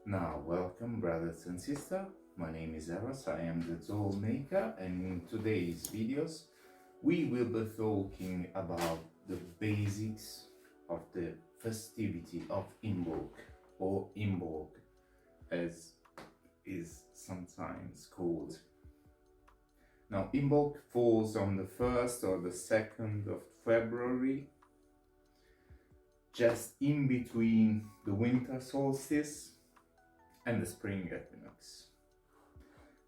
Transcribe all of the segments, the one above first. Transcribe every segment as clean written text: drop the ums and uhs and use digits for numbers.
Now, welcome, brothers and sisters. My name is Eros, I am the doll maker, and in today's videos, we will be talking about the basics of the festivity of Imbolc, or Imbolc, as is sometimes called. Now, Imbolc falls on the 1st or the 2nd of February, just in between the winter solstice and the spring equinox.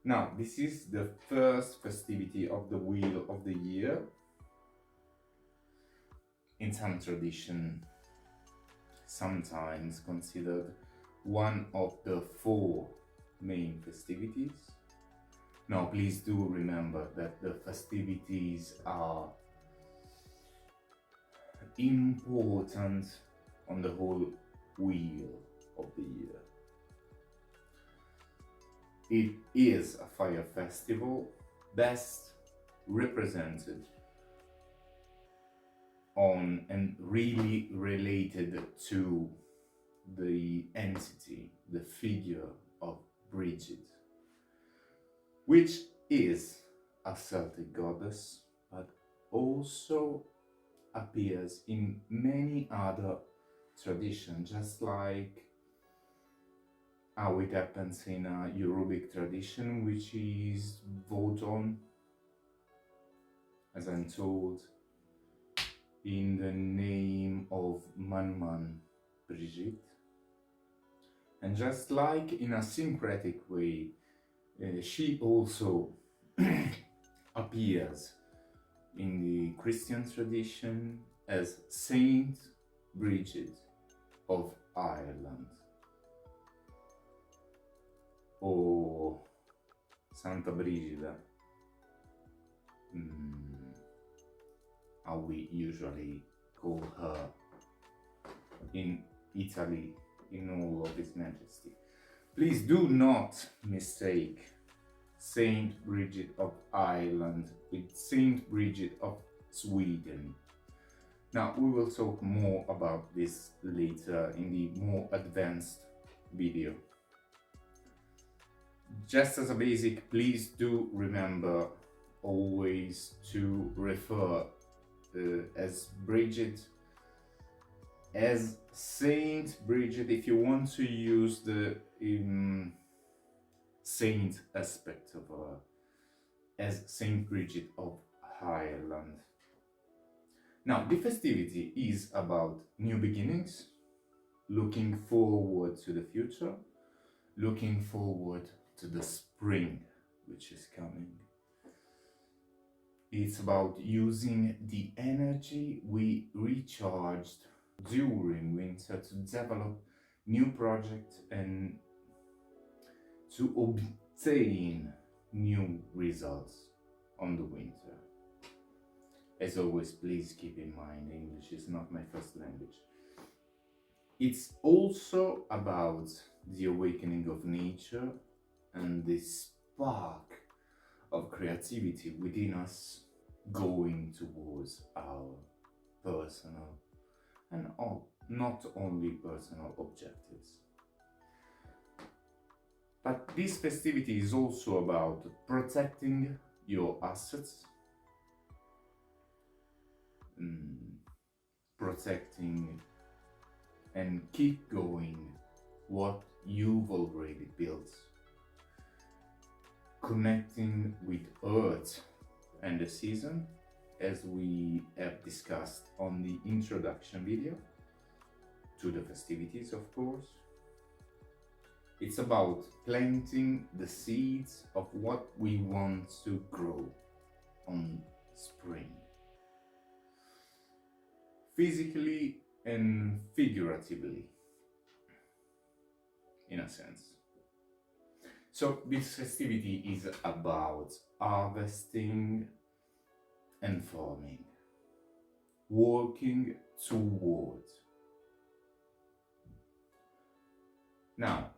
Now, this is the first festivity of the wheel of the year. In some tradition, sometimes considered one of the 4 main festivities. Now, please do remember that the festivities are important on the whole wheel of the year. It is a fire festival best represented on and really related to the entity, the figure of Bridget, which is a Celtic goddess, but also appears in many other traditions, just like how it happens in a Yorubic tradition, which is Vodun, as I'm told, in the name of Manman Brigitte. And just like in a syncretic way, she also appears in the Christian tradition as Saint Bridget of Ireland, or Santa Brigida, how we usually call her in Italy in all of its majesty. Please do not mistake Saint Bridget of Ireland with Saint Bridget of Sweden. Now, we will talk more about this later in the more advanced video. Just as a basic, please do remember always to refer as Bridget, as Saint Bridget, if you want to use the saint aspect of her, as Saint Bridget of Ireland. Now, the festivity is about new beginnings, looking forward to the future, looking forward to the spring which is coming. It's about using the energy we recharged during winter to develop new projects and to obtain new results on the winter. As always, please keep in mind, English is not my first language. It's also about the awakening of nature and the spark of creativity within us going towards our personal and not only personal objectives. But this festivity is also about protecting your assets, protecting and keep going what you've already built, connecting with Earth and the season, as we have discussed on the introduction video to the festivities, of course. It's about planting the seeds of what we want to grow on spring, physically and figuratively, in a sense. So this festivity is about harvesting and farming, working toward. Now,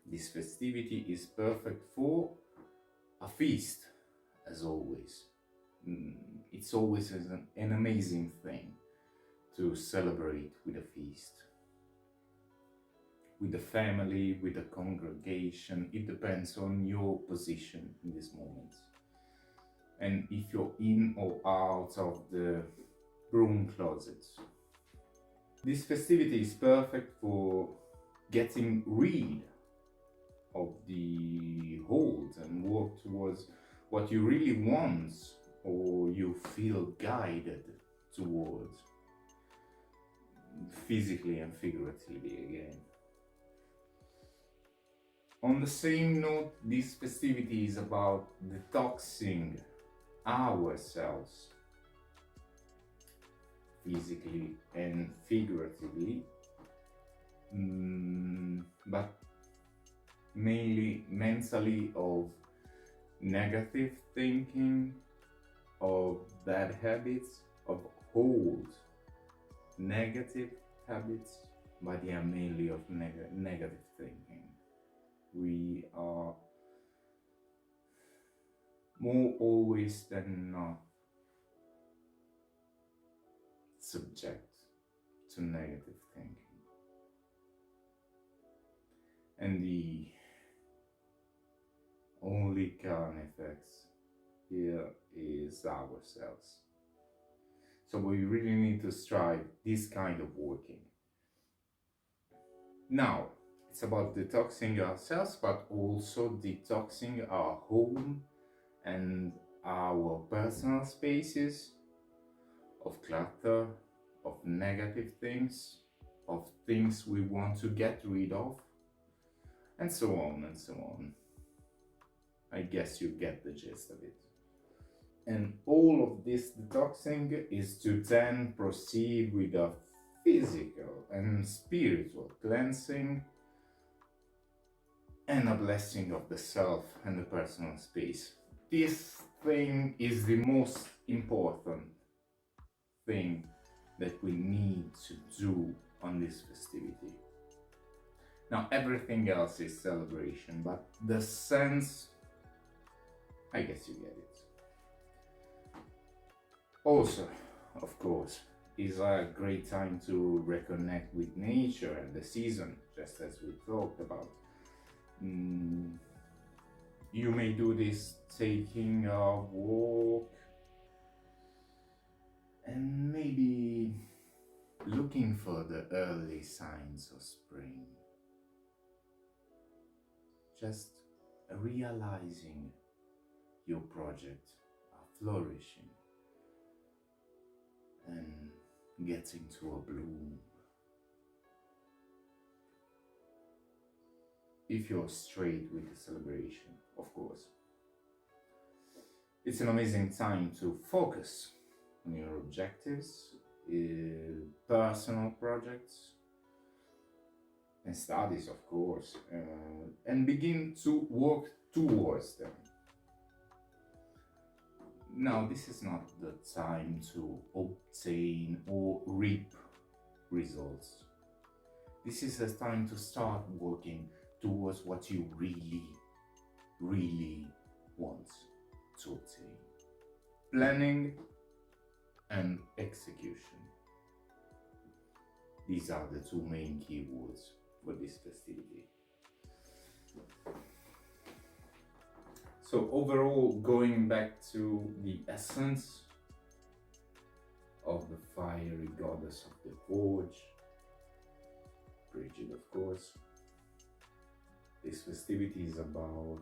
this festivity is perfect for a feast, as always. It's always an amazing thing to celebrate with a feast. with the family, with the congregation. It depends on your position in this moment. And if you're in or out of the broom closet. This festivity is perfect for getting rid of the hold and work towards what you really want or you feel guided towards, physically and figuratively again. On the same note, this festivity is about detoxing ourselves physically and figuratively, but mainly mentally, of negative thinking, of bad habits, of old negative habits, but they are mainly of negative thinking. We are more always than not subject to negative thinking. And the only carnifex here is ourselves. So we really need to strive this kind of working. Now, it's about detoxing ourselves, but also detoxing our home and our personal spaces of clutter, of negative things, of things we want to get rid of, and so on and so on. I guess you get the gist of it. And all of this detoxing is to then proceed with a physical and spiritual cleansing and a blessing of the self and the personal space. This thing is the most important thing that we need to do on this festivity. Now, everything else is celebration, but the sense, I guess you get it. Also, of course, is a great time to reconnect with nature and the season, just as we talked about. You may do this taking a walk and maybe looking for the early signs of spring. Just realizing your project are flourishing and getting to a bloom. If you're straight with the celebration, of course. It's an amazing time to focus on your objectives, personal projects, and studies, of course, and begin to work towards them. Now, this is not the time to obtain or reap results. This is the time to start working towards what you really, really want to obtain. Planning and execution. These are the two main keywords for this festivity. So overall, going back to the essence of the fiery goddess of the forge, Bridget, of course, this festivity is about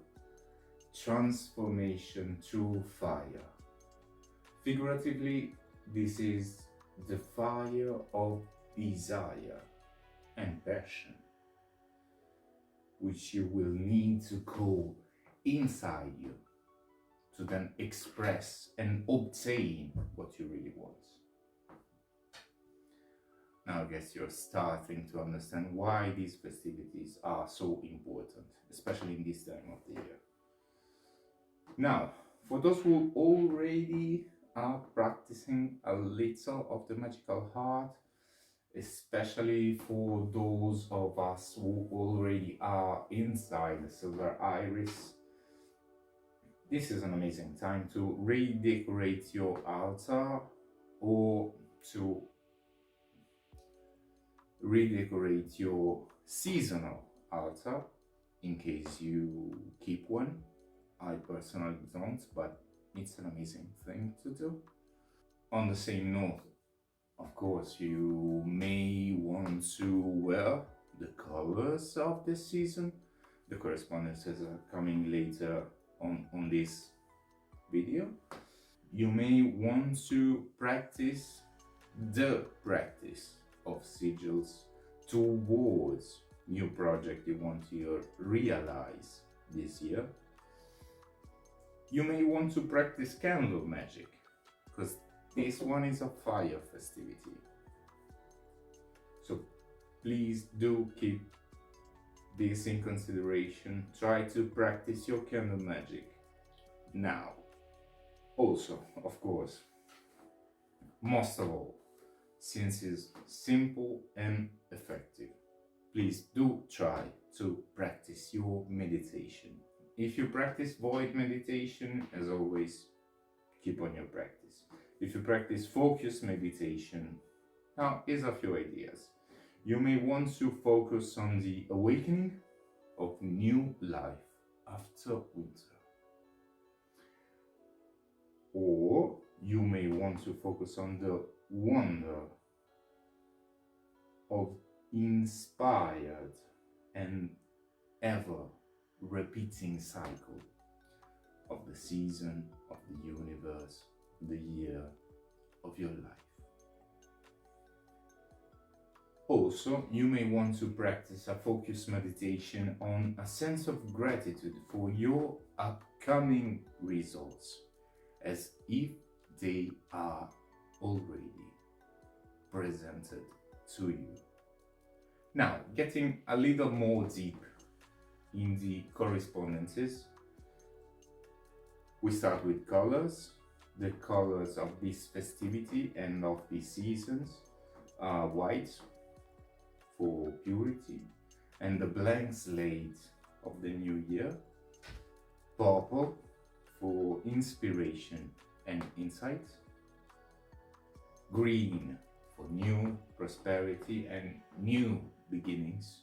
transformation through fire. Figuratively, this is the fire of desire and passion, which you will need to go inside you to then express and obtain what you really want. Now I guess you're starting to understand why these festivities are so important, especially in this time of the year. Now, for those who already are practicing a little of the magical heart, especially for those of us who already are inside the silver iris, this is an amazing time to redecorate your altar or to redecorate your seasonal altar, in case you keep one. I personally don't, but it's an amazing thing to do. On the same note, of course, you may want to wear the colors of the season. The correspondences are coming later on this video. You may want to practice the practice of sigils towards new project you want to realize this year. You may want to practice candle magic, because this one is a fire festivity. So please do keep this in consideration. Try to practice your candle magic now. Also, of course, most of all, since it's simple and effective, please do try to practice your meditation. If you practice void meditation, as always, keep on your practice. If you practice focus meditation, now here's a few ideas. You may want to focus on the awakening of new life after winter. Or you may want to focus on the wonder of inspired and ever repeating cycle of the season, of the universe, the year of your life. Also, you may want to practice a focused meditation on a sense of gratitude for your upcoming results, as if they are already presented to you. Now, getting a little more deep in the correspondences, we start with colors. The colors of this festivity and of these seasons are white for purity and the blank slate of the new year, purple for inspiration and insight, green for new prosperity and new beginnings,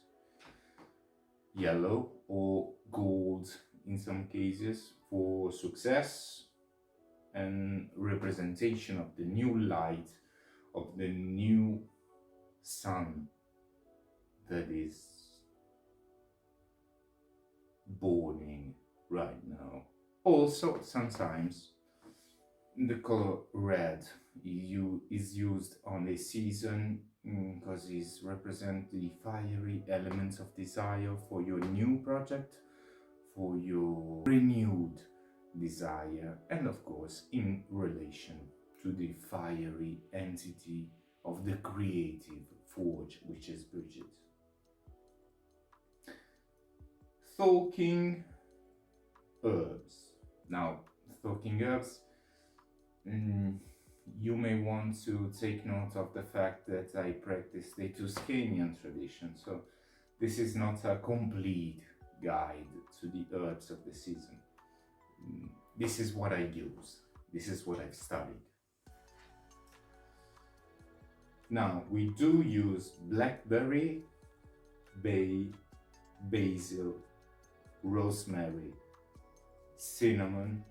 yellow or gold in some cases for success and representation of the new light, of the new sun that is burning right now. Also, sometimes the color red is used on a season because it represents the fiery elements of desire for your new project, for your renewed desire, and of course in relation to the fiery entity of the creative forge, which is Bridget. Talking herbs. Now, talking herbs, you may want to take note of the fact that I practice the Tuscanian tradition, so this is not a complete guide to the herbs of the season. This is what I use, this is what I've studied. Now, we do use blackberry, bay, basil, rosemary, cinnamon,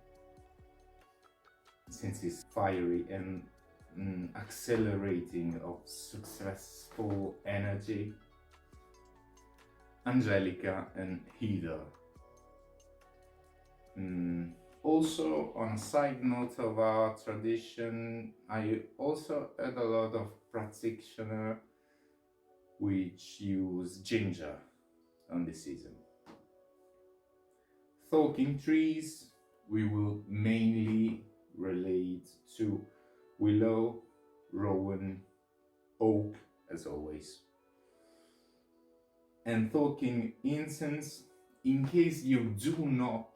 since it's fiery and accelerating of successful energy, angelica and heather. Also, on a side note of our tradition, I also heard a lot of practitioners which use ginger on the season. Talking trees, we will mainly relate to willow, rowan, oak, as always. And talking incense, in case you do not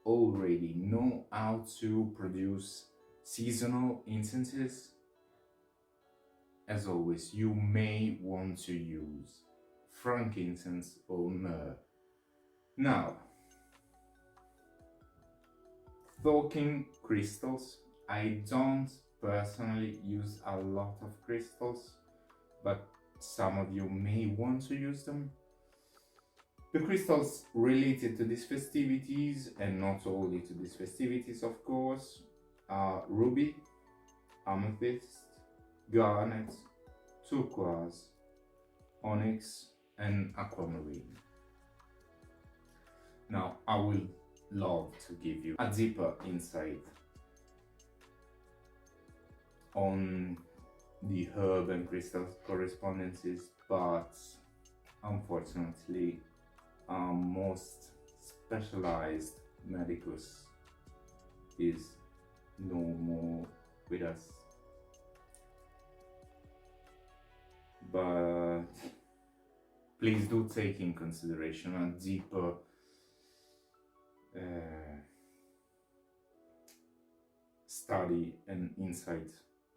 already know how to produce seasonal incenses, as always, you may want to use frankincense or myrrh. Now, talking crystals, I don't personally use a lot of crystals, but some of you may want to use them. The crystals related to these festivities, and not only to these festivities of course, are ruby, amethyst, garnet, turquoise, onyx and aquamarine. Now I will love to give you a deeper insight on the herb and crystal correspondences, but unfortunately our most specialized medicus is no more with us. But please do take in consideration a deeper study and insight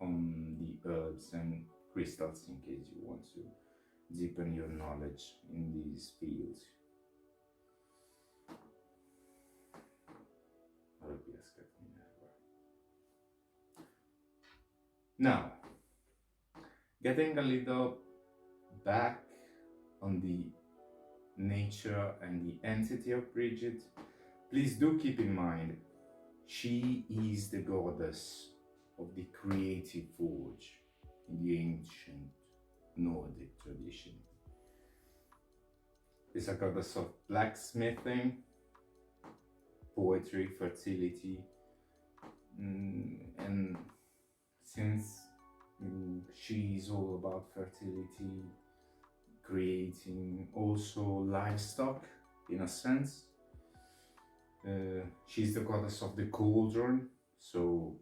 on the herbs and crystals in case you want to deepen your knowledge in these fields. Now, getting a little back on the nature and the entity of Bridget, please do keep in mind she is the goddess of the creative forge in the ancient Nordic tradition. It's a goddess of blacksmithing, poetry, fertility, and since she is all about fertility, creating also livestock in a sense. She's the goddess of the cauldron, so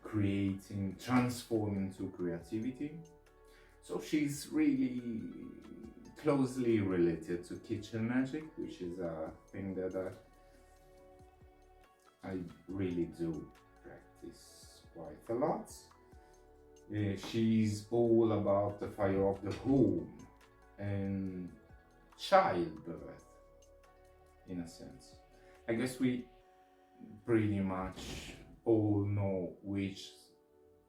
creating, transforming to creativity. So she's really closely related to kitchen magic, which is a thing that I really do practice quite a lot. She's all about the fire of the home and childbirth, in a sense. I guess we pretty much all know which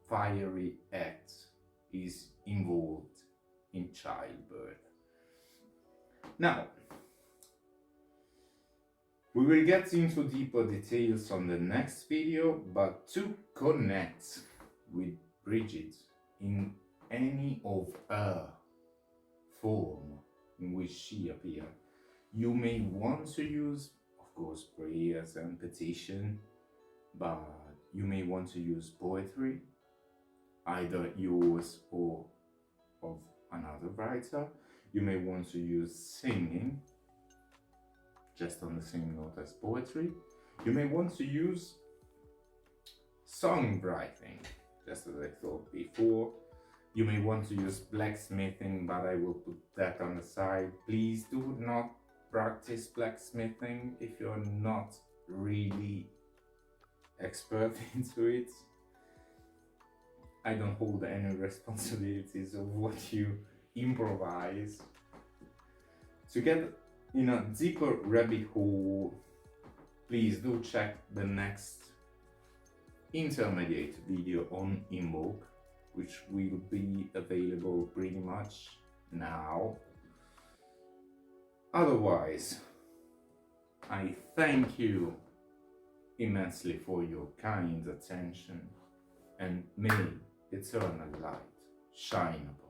fiery act is involved in childbirth. Now, we will get into deeper details on the next video, but to connect with Bridget in any of her form in which she appears, you may want to use, of course, prayers and petition, but you may want to use poetry, either yours or of another writer. You may want to use singing, just on the same note as poetry. You may want to use songwriting, just as I thought before. You may want to use blacksmithing, but I will put that on the side. Please do not practice blacksmithing if you're not really expert into it. I don't hold any responsibilities of what you improvise. To get in a deeper rabbit hole, please do check the next intermediate video on Imbolc, which will be available pretty much now. Otherwise, I thank you immensely for your kind attention, and may eternal light shine upon you.